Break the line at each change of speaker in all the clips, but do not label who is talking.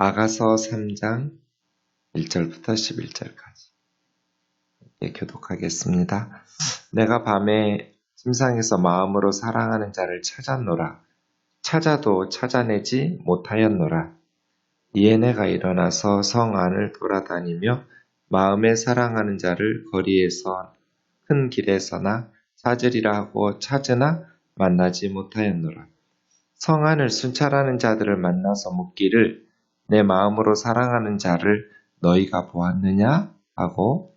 아가서 3장 1절부터 11절까지 교독하겠습니다. 내가 밤에 침상에서 마음으로 사랑하는 자를 찾았노라. 찾아도 찾아내지 못하였노라. 이에 내가 일어나서 성 안을 돌아다니며 마음에 사랑하는 자를 거리에서 큰 길에서나 찾으리라 하고 찾으나 만나지 못하였노라. 성 안을 순찰하는 자들을 만나서 묻기를 내 마음으로 사랑하는 자를 너희가 보았느냐? 하고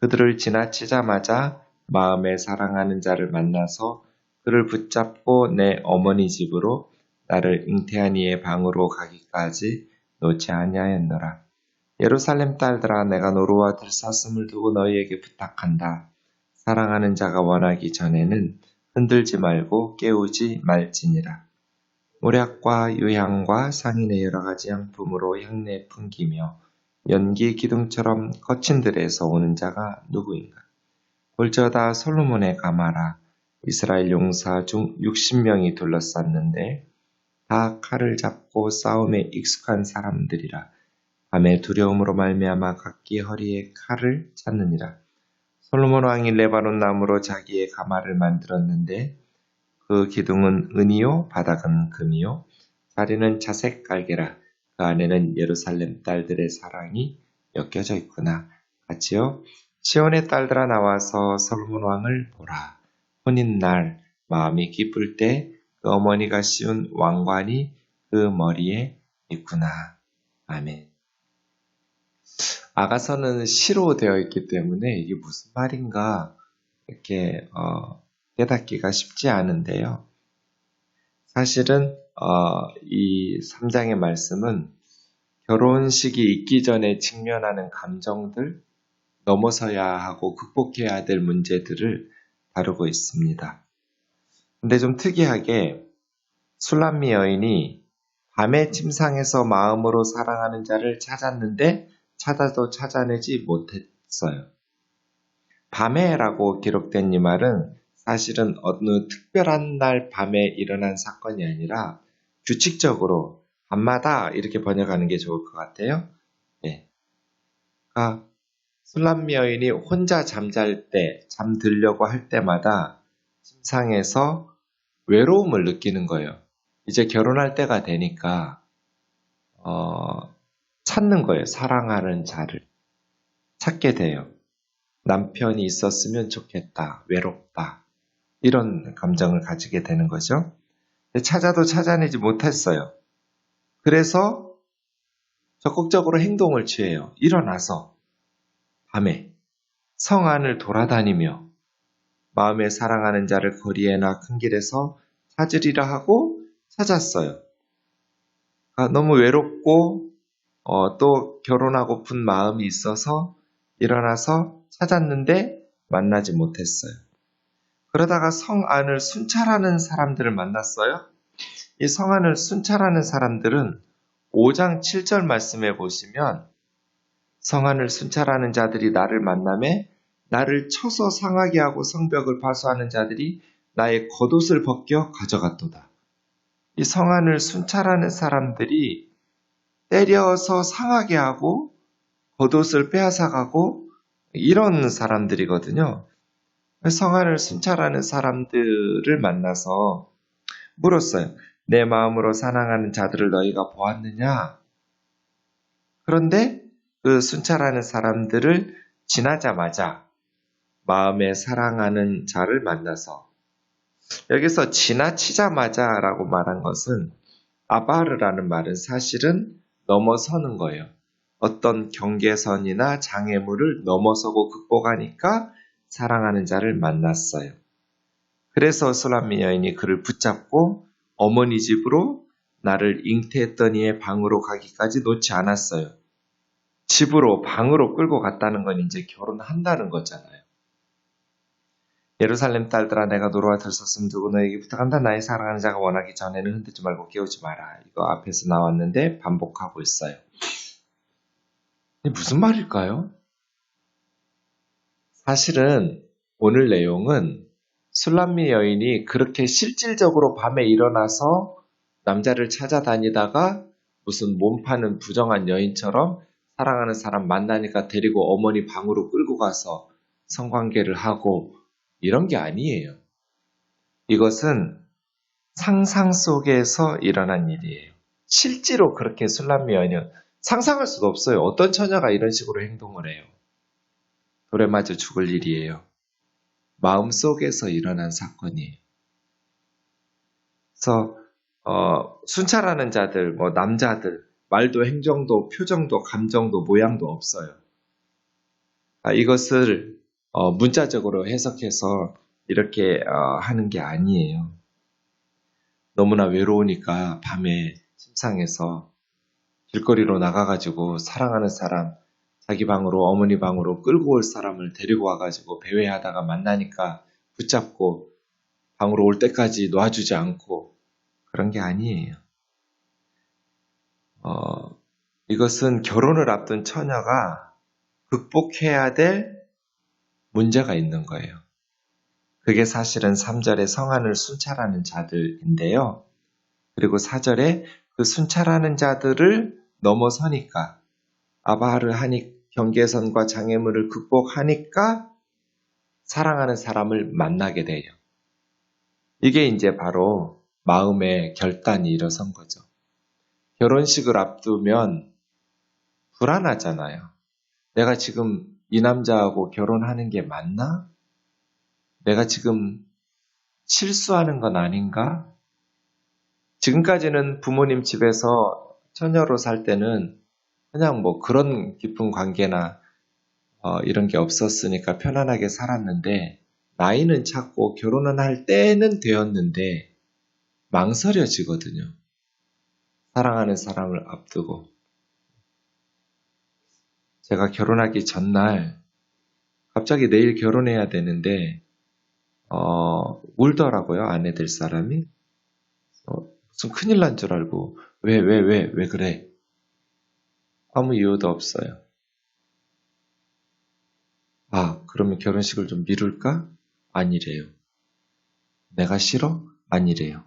그들을 지나치자마자 마음에 사랑하는 자를 만나서 그를 붙잡고 내 어머니 집으로 나를 잉태한 이의 방으로 가기까지 놓지 아니하였노라. 예루살렘 딸들아, 내가 노루와 들사슴을 두고 너희에게 부탁한다. 사랑하는 자가 원하기 전에는 흔들지 말고 깨우지 말지니라. 모략과 유향과 상인의 여러 가지 향품으로 향내 풍기며 연기 기둥처럼 거친 들에서 오는 자가 누구인가? 볼저다 솔로몬의 가마라. 이스라엘 용사 중 60명이 둘러쌌는데 다 칼을 잡고 싸움에 익숙한 사람들이라. 밤에 두려움으로 말미암아 각기 허리에 칼을 찾느니라. 솔로몬 왕이 레바논 나무로 자기의 가마를 만들었는데 그 기둥은 은이요 바닥은 금이요 자리는 자색 깔개라. 그 안에는 예루살렘 딸들의 사랑이 엮여져 있구나. 같이요. 시온의 딸들아, 나와서 솔로몬 왕을 보라. 혼인날 마음이 기쁠 때 그 어머니가 씌운 왕관이 그 머리에 있구나. 아멘. 아가서는 시로 되어 있기 때문에 이게 무슨 말인가 이렇게 깨닫기가 쉽지 않은데요. 사실은 이 3장의 말씀은 결혼식이 있기 전에 직면하는 감정들, 넘어서야 하고 극복해야 될 문제들을 다루고 있습니다. 근데 좀 특이하게 술람미 여인이 밤의 침상에서 마음으로 사랑하는 자를 찾았는데 찾아도 찾아내지 못했어요. 밤에라고 기록된 이 말은 사실은 어느 특별한 날 밤에 일어난 사건이 아니라 규칙적으로 밤마다 이렇게 번역하는 게 좋을 것 같아요. 네. 그러니까 술람미 여인이 혼자 잠잘 때, 잠들려고 할 때마다 침상에서 외로움을 느끼는 거예요. 이제 결혼할 때가 되니까 찾는 거예요. 사랑하는 자를 찾게 돼요. 남편이 있었으면 좋겠다, 외롭다, 이런 감정을 가지게 되는 거죠. 찾아도 찾아내지 못했어요. 그래서 적극적으로 행동을 취해요. 일어나서 밤에 성 안을 돌아다니며 마음에 사랑하는 자를 거리에나 큰 길에서 찾으리라 하고 찾았어요. 너무 외롭고 또 결혼하고픈 마음이 있어서 일어나서 찾았는데 만나지 못했어요. 그러다가 성 안을 순찰하는 사람들을 만났어요. 이 성 안을 순찰하는 사람들은 5장 7절 말씀에 보시면 성 안을 순찰하는 자들이 나를 만나매 나를 쳐서 상하게 하고 성벽을 파수하는 자들이 나의 겉옷을 벗겨 가져갔도다. 이 성 안을 순찰하는 사람들이 때려서 상하게 하고 겉옷을 빼앗아가고 이런 사람들이거든요. 성 안을 순찰하는 사람들을 만나서 물었어요. 내 마음으로 사랑하는 자들을 너희가 보았느냐? 그런데 그 순찰하는 사람들을 지나자마자 마음에 사랑하는 자를 만나서, 여기서 지나치자마자라고 말한 것은 아바르라는 말은 사실은 넘어서는 거예요. 어떤 경계선이나 장애물을 넘어서고 극복하니까 사랑하는 자를 만났어요. 그래서 술람미 여인이 그를 붙잡고 어머니 집으로 나를 잉태했던 이의 방으로 가기까지 놓지 않았어요. 집으로, 방으로 끌고 갔다는 건 이제 결혼한다는 거잖아요. 예루살렘 딸들아, 내가 노루와 들소슴 두고 너에게 부탁한다. 나의 사랑하는 자가 원하기 전에는 흔들지 말고 깨우지 마라. 이거 앞에서 나왔는데 반복하고 있어요. 무슨 말일까요? 사실은 오늘 내용은 술람미 여인이 그렇게 실질적으로 밤에 일어나서 남자를 찾아다니다가 무슨 몸 파는 부정한 여인처럼 사랑하는 사람 만나니까 데리고 어머니 방으로 끌고 가서 성관계를 하고 이런 게 아니에요. 이것은 상상 속에서 일어난 일이에요. 실제로 그렇게 술람미 여인은 상상할 수도 없어요. 어떤 처녀가 이런 식으로 행동을 해요. 돌에 맞아 죽을 일이에요. 마음속에서 일어난 사건이에요. 그래서 순찰하는 자들, 남자들, 말도 행정도 표정도 감정도 모양도 없어요. 이것을 문자적으로 해석해서 이렇게 하는 게 아니에요. 너무나 외로우니까 밤에 침상에서 길거리로 나가가지고 사랑하는 사람, 자기 방으로 어머니 방으로 끌고 올 사람을 데리고 와가지고 배회하다가 만나니까 붙잡고 방으로 올 때까지 놔주지 않고 그런 게 아니에요. 이것은 결혼을 앞둔 처녀가 극복해야 될 문제가 있는 거예요. 그게 사실은 3절에 성안을 순찰하는 자들인데요. 그리고 4절에 그 순찰하는 자들을 넘어서니까 아바하르 하니 경계선과 장애물을 극복하니까 사랑하는 사람을 만나게 돼요. 이게 이제 바로 마음의 결단이 일어선 거죠. 결혼식을 앞두면 불안하잖아요. 내가 지금 이 남자하고 결혼하는 게 맞나? 내가 지금 실수하는 건 아닌가? 지금까지는 부모님 집에서 처녀로 살 때는 그냥 그런 깊은 관계나 이런 게 없었으니까 편안하게 살았는데 나이는 찼고 결혼은 할 때는 되었는데 망설여지거든요. 사랑하는 사람을 앞두고. 제가 결혼하기 전날 갑자기 내일 결혼해야 되는데 울더라고요. 아내 될 사람이. 무슨 큰일 난 줄 알고 왜 그래? 아무 이유도 없어요. 그러면 결혼식을 좀 미룰까? 아니래요. 내가 싫어? 아니래요.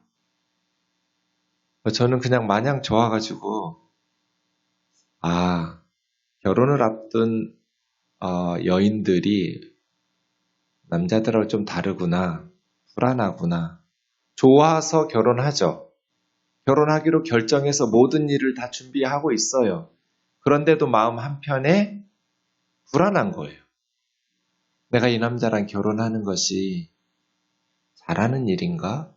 저는 그냥 마냥 좋아가지고 결혼을 앞둔 여인들이 남자들하고 좀 다르구나. 불안하구나. 좋아서 결혼하죠. 결혼하기로 결정해서 모든 일을 다 준비하고 있어요. 그런데도 마음 한편에 불안한 거예요. 내가 이 남자랑 결혼하는 것이 잘하는 일인가?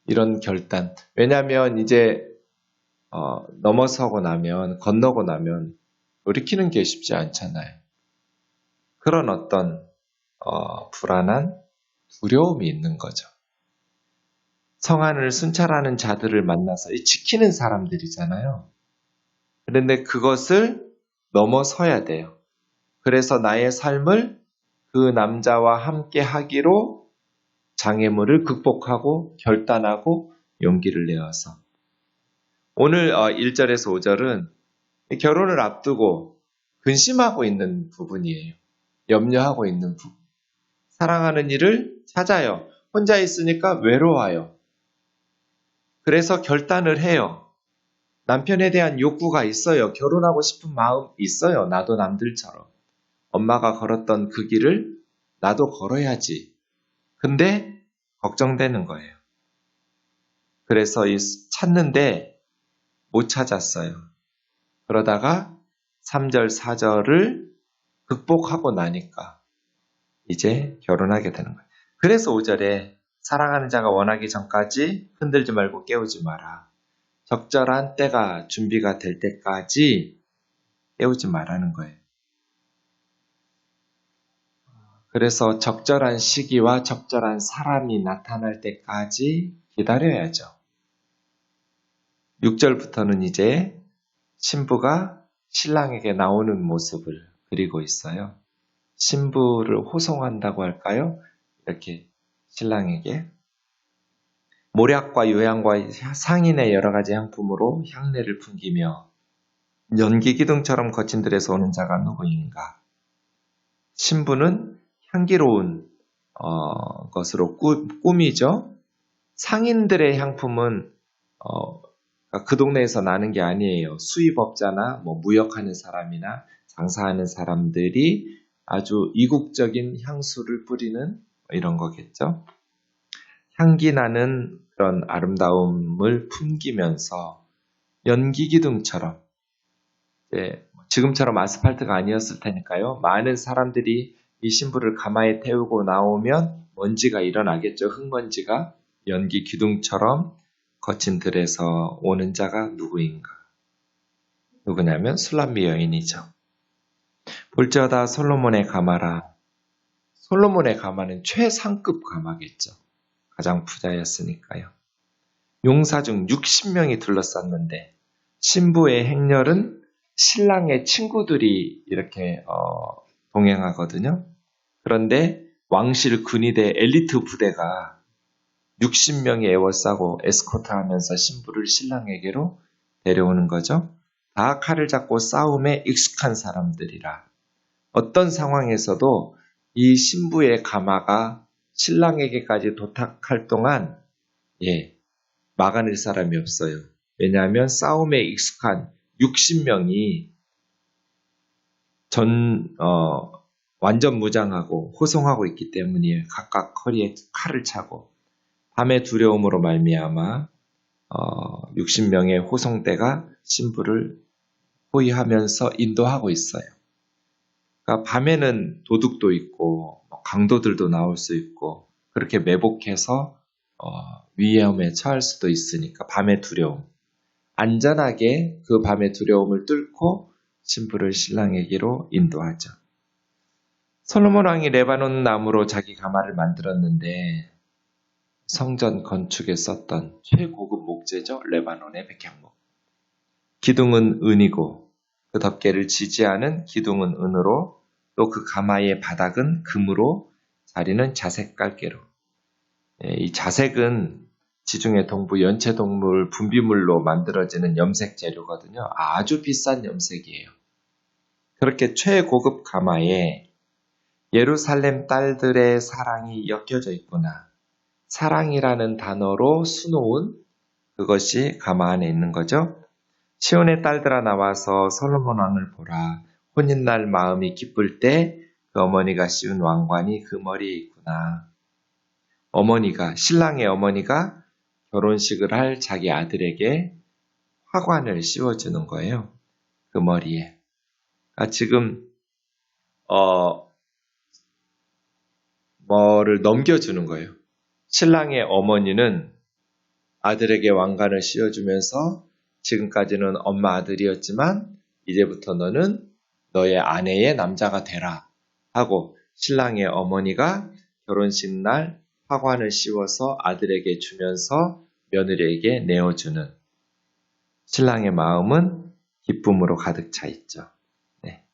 이런 결단. 왜냐하면 이제 넘어서고 나면, 건너고 나면 돌이키는 게 쉽지 않잖아요. 그런 어떤 불안한 두려움이 있는 거죠. 성안을 순찰하는 자들을 만나서 지키는 사람들이잖아요. 그런데 그것을 넘어서야 돼요. 그래서 나의 삶을 그 남자와 함께 하기로 장애물을 극복하고 결단하고 용기를 내어서 오늘 1절에서 5절은 결혼을 앞두고 근심하고 있는 부분이에요. 염려하고 있는 부분. 사랑하는 이를 찾아요. 혼자 있으니까 외로워요. 그래서 결단을 해요. 남편에 대한 욕구가 있어요. 결혼하고 싶은 마음 있어요. 나도 남들처럼. 엄마가 걸었던 그 길을 나도 걸어야지. 근데 걱정되는 거예요. 그래서 찾는데 못 찾았어요. 그러다가 3절, 4절을 극복하고 나니까 이제 결혼하게 되는 거예요. 그래서 5절에 사랑하는 자가 원하기 전까지 흔들지 말고 깨우지 마라. 적절한 때가 준비가 될 때까지 깨우지 말라는 거예요. 그래서 적절한 시기와 적절한 사람이 나타날 때까지 기다려야죠. 6절부터는 이제 신부가 신랑에게 나오는 모습을 그리고 있어요. 신부를 호송한다고 할까요? 이렇게 신랑에게 모략과 요양과 상인의 여러 가지 향품으로 향내를 풍기며 연기 기둥처럼 거친 들에서 오는 자가 누구인가? 신부는 향기로운 것으로 꾸미죠. 상인들의 향품은 그러니까 그 동네에서 나는 게 아니에요. 수입업자나 뭐 무역하는 사람이나 장사하는 사람들이 아주 이국적인 향수를 뿌리는 이런 거겠죠. 향기 나는 그런 아름다움을 풍기면서 연기기둥처럼, 지금처럼 아스팔트가 아니었을 테니까요. 많은 사람들이 이 신부를 가마에 태우고 나오면 먼지가 일어나겠죠. 흙먼지가. 연기기둥처럼 거친 들에서 오는 자가 누구인가? 누구냐면 술람미 여인이죠. 볼지어다 솔로몬의 가마라. 솔로몬의 가마는 최상급 가마겠죠. 가장 부자였으니까요. 용사 중 60명이 둘러쌌는데 신부의 행렬은 신랑의 친구들이 이렇게 동행하거든요. 그런데 왕실 근위대 엘리트 부대가 60명이 에워싸고 에스코트하면서 신부를 신랑에게로 데려오는 거죠. 다 칼을 잡고 싸움에 익숙한 사람들이라 어떤 상황에서도 이 신부의 가마가 신랑에게까지 도착할 동안 막아낼 사람이 없어요. 왜냐하면 싸움에 익숙한 60명이 완전 무장하고 호송하고 있기 때문이에요. 각각 허리에 칼을 차고 밤의 두려움으로 말미암아 60명의 호송대가 신부를 호위하면서 인도하고 있어요. 그러니까 밤에는 도둑도 있고 강도들도 나올 수 있고 그렇게 매복해서 위험에 처할 수도 있으니까 밤의 두려움. 안전하게 그 밤의 두려움을 뚫고 신부를 신랑에게로 인도하죠. 솔로몬 왕이 레바논 나무로 자기 가마를 만들었는데 성전 건축에 썼던 최고급 목재죠. 레바논의 백향목. 기둥은 은이고 그 덮개를 지지하는 기둥은 은으로 또 그 가마의 바닥은 금으로 자리는 자색 깔개로. 이 자색은 지중해 동부 연체동물 분비물로 만들어지는 염색 재료거든요. 아주 비싼 염색이에요. 그렇게 최고급 가마에 예루살렘 딸들의 사랑이 엮여져 있구나. 사랑이라는 단어로 수놓은 그것이 가마 안에 있는 거죠. 시온의 딸들아 나와서 솔로몬 왕을 보라. 혼인날 마음이 기쁠 때 그 어머니가 씌운 왕관이 그 머리에 있구나. 신랑의 어머니가 결혼식을 할 자기 아들에게 화관을 씌워주는 거예요. 그 머리에. 지금 뭐를 넘겨주는 거예요. 신랑의 어머니는 아들에게 왕관을 씌워주면서 지금까지는 엄마 아들이었지만 이제부터 너는 너의 아내의 남자가 되라 하고 신랑의 어머니가 결혼식 날 화관을 씌워서 아들에게 주면서 며느리에게 내어주는 신랑의 마음은 기쁨으로 가득 차 있죠. 네.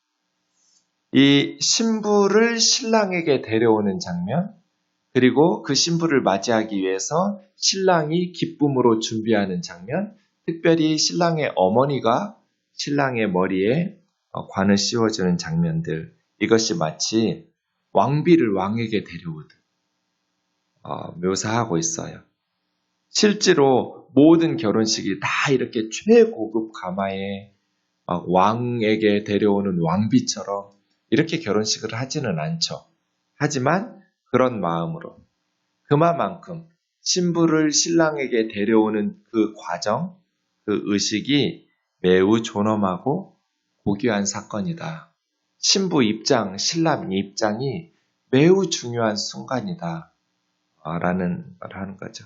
이 신부를 신랑에게 데려오는 장면, 그리고 그 신부를 맞이하기 위해서 신랑이 기쁨으로 준비하는 장면, 특별히 신랑의 어머니가 신랑의 머리에 관을 씌워주는 장면들, 이것이 마치 왕비를 왕에게 데려오듯 묘사하고 있어요. 실제로 모든 결혼식이 다 이렇게 최고급 가마에 왕에게 데려오는 왕비처럼 이렇게 결혼식을 하지는 않죠. 하지만 그런 마음으로 그만큼 신부를 신랑에게 데려오는 그 과정, 그 의식이 매우 존엄하고 고귀한 사건이다. 신부 입장, 신랑 입장이 매우 중요한 순간이다. 라는 말을 하는 거죠.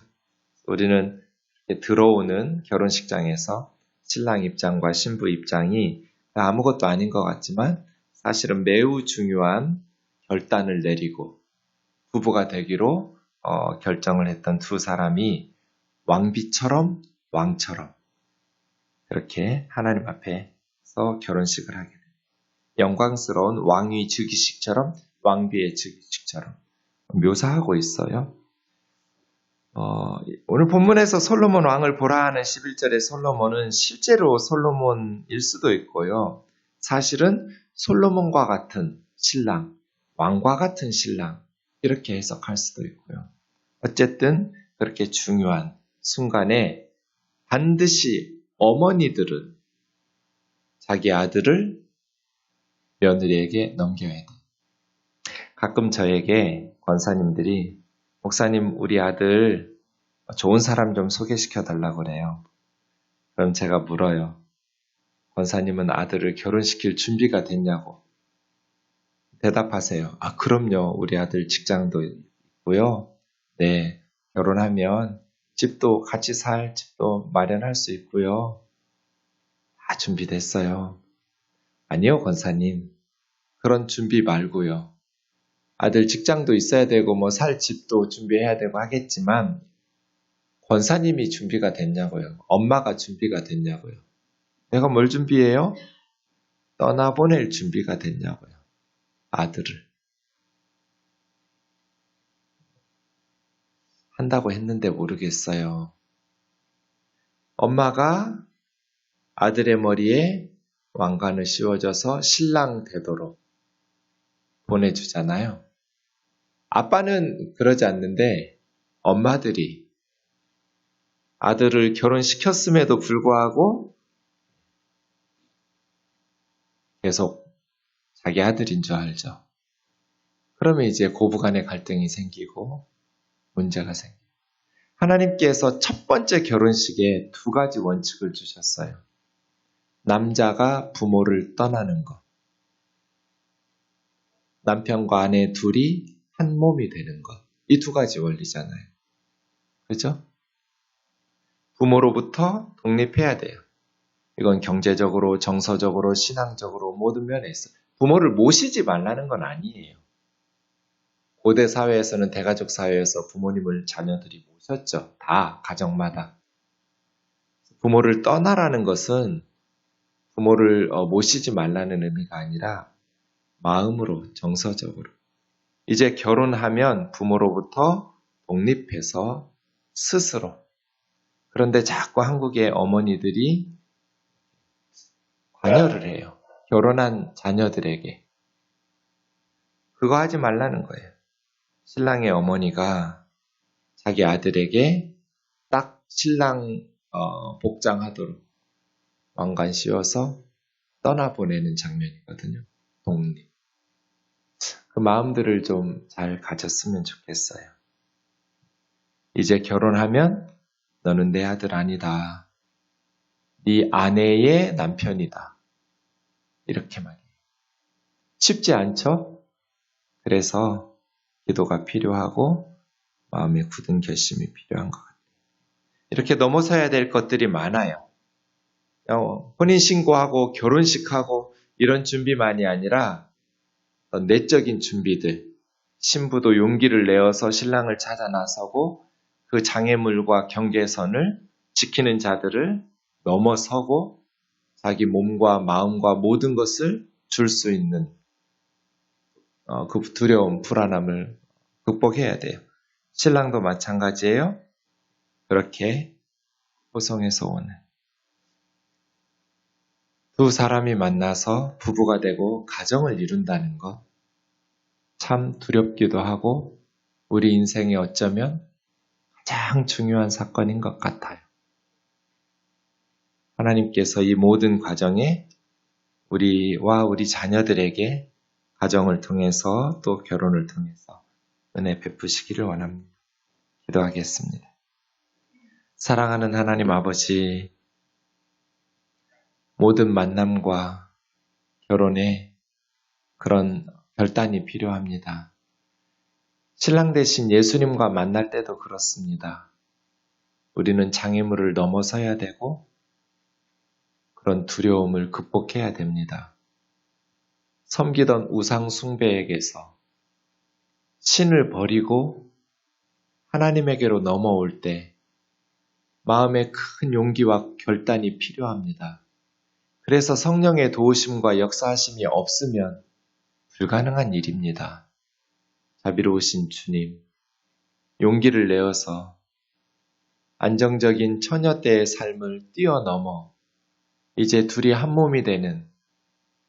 우리는 들어오는 결혼식장에서 신랑 입장과 신부 입장이 아무것도 아닌 것 같지만 사실은 매우 중요한 결단을 내리고 부부가 되기로 결정을 했던 두 사람이 왕비처럼 왕처럼 그렇게 하나님 앞에서 결혼식을 하게 됩니다. 영광스러운 왕위 즉위식처럼 왕비의 즉위식처럼 묘사하고 있어요. 오늘 본문에서 솔로몬 왕을 보라 하는 11절의 솔로몬은 실제로 솔로몬일 수도 있고요. 사실은 솔로몬과 같은 신랑, 왕과 같은 신랑 이렇게 해석할 수도 있고요. 어쨌든 그렇게 중요한 순간에 반드시 어머니들은 자기 아들을 며느리에게 넘겨야 돼. 가끔 저에게 권사님들이 목사님 우리 아들 좋은 사람 좀 소개시켜 달라고 그래요. 그럼 제가 물어요. 권사님은 아들을 결혼시킬 준비가 됐냐고. 대답하세요. 아, 그럼요. 우리 아들 직장도 있고요. 네, 결혼하면 집도 같이 살 집도 마련할 수 있고요. 다 준비됐어요. 아니요, 권사님. 그런 준비 말고요. 아들 직장도 있어야 되고 뭐 살 집도 준비해야 되고 하겠지만 권사님이 준비가 됐냐고요. 엄마가 준비가 됐냐고요. 내가 뭘 준비해요? 떠나보낼 준비가 됐냐고요. 아들을. 한다고 했는데 모르겠어요. 엄마가 아들의 머리에 왕관을 씌워줘서 신랑 되도록 보내주잖아요. 아빠는 그러지 않는데 엄마들이 아들을 결혼시켰음에도 불구하고 계속 자기 아들인 줄 알죠. 그러면 이제 고부간의 갈등이 생기고 문제가 생겨요. 하나님께서 첫 번째 결혼식에 두 가지 원칙을 주셨어요. 남자가 부모를 떠나는 것. 남편과 아내 둘이 한 몸이 되는 것. 이 두 가지 원리잖아요. 그죠? 부모로부터 독립해야 돼요. 이건 경제적으로, 정서적으로, 신앙적으로 모든 면에서. 부모를 모시지 말라는 건 아니에요. 고대 사회에서는 대가족 사회에서 부모님을 자녀들이 모셨죠. 다 가정마다. 부모를 떠나라는 것은 부모를 모시지 말라는 의미가 아니라 마음으로, 정서적으로. 이제 결혼하면 부모로부터 독립해서 스스로. 그런데 자꾸 한국의 어머니들이 관여를 해요. 결혼한 자녀들에게. 그거 하지 말라는 거예요. 신랑의 어머니가 자기 아들에게 딱 신랑 복장하도록 왕관 씌워서 떠나보내는 장면이거든요. 독립. 그 마음들을 좀 잘 가졌으면 좋겠어요. 이제 결혼하면 너는 내 아들 아니다. 네 아내의 남편이다. 이렇게 말해요. 쉽지 않죠? 그래서 기도가 필요하고 마음의 굳은 결심이 필요한 것 같아요. 이렇게 넘어서야 될 것들이 많아요. 혼인신고하고 결혼식하고 이런 준비만이 아니라 내적인 준비들, 신부도 용기를 내어서 신랑을 찾아 나서고 그 장애물과 경계선을 지키는 자들을 넘어서고 자기 몸과 마음과 모든 것을 줄 수 있는 그 두려움, 불안함을 극복해야 돼요. 신랑도 마찬가지예요. 그렇게 호성에서 오는 두 사람이 만나서 부부가 되고 가정을 이룬다는 것 참 두렵기도 하고 우리 인생에 어쩌면 가장 중요한 사건인 것 같아요. 하나님께서 이 모든 과정에 우리와 우리 자녀들에게 가정을 통해서 또 결혼을 통해서 은혜 베푸시기를 원합니다. 기도하겠습니다. 사랑하는 하나님 아버지, 모든 만남과 결혼에 그런 결단이 필요합니다. 신랑 대신 예수님과 만날 때도 그렇습니다. 우리는 장애물을 넘어서야 되고 그런 두려움을 극복해야 됩니다. 섬기던 우상 숭배에게서 신을 버리고 하나님에게로 넘어올 때 마음에 큰 용기와 결단이 필요합니다. 그래서 성령의 도우심과 역사하심이 없으면 불가능한 일입니다. 자비로우신 주님, 용기를 내어서 안정적인 처녀 때의 삶을 뛰어넘어 이제 둘이 한 몸이 되는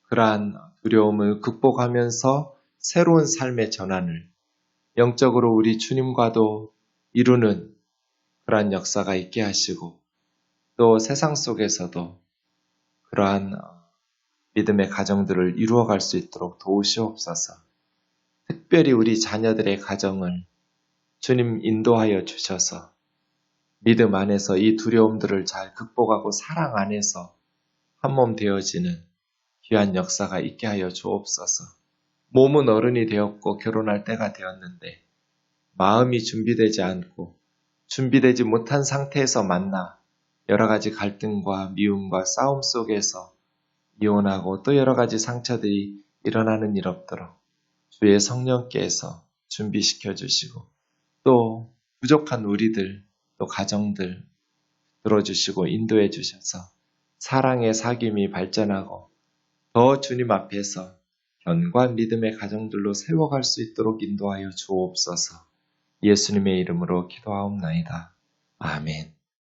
그러한 두려움을 극복하면서 새로운 삶의 전환을 영적으로 우리 주님과도 이루는 그러한 역사가 있게 하시고 또 세상 속에서도 그러한 믿음의 가정들을 이루어갈 수 있도록 도우시옵소서. 특별히 우리 자녀들의 가정을 주님 인도하여 주셔서 믿음 안에서 이 두려움들을 잘 극복하고 사랑 안에서 한몸 되어지는 귀한 역사가 있게 하여 주옵소서. 몸은 어른이 되었고 결혼할 때가 되었는데 마음이 준비되지 않고 준비되지 못한 상태에서 만나 여러 가지 갈등과 미움과 싸움 속에서 이혼하고 또 여러 가지 상처들이 일어나는 일 없도록 주의 성령께서 준비시켜 주시고 또 부족한 우리들 또 가정들 들어주시고 인도해 주셔서 사랑의 사귐이 발전하고 더 주님 앞에서 견고한 믿음의 가정들로 세워갈 수 있도록 인도하여 주옵소서. 예수님의 이름으로 기도하옵나이다. 아멘.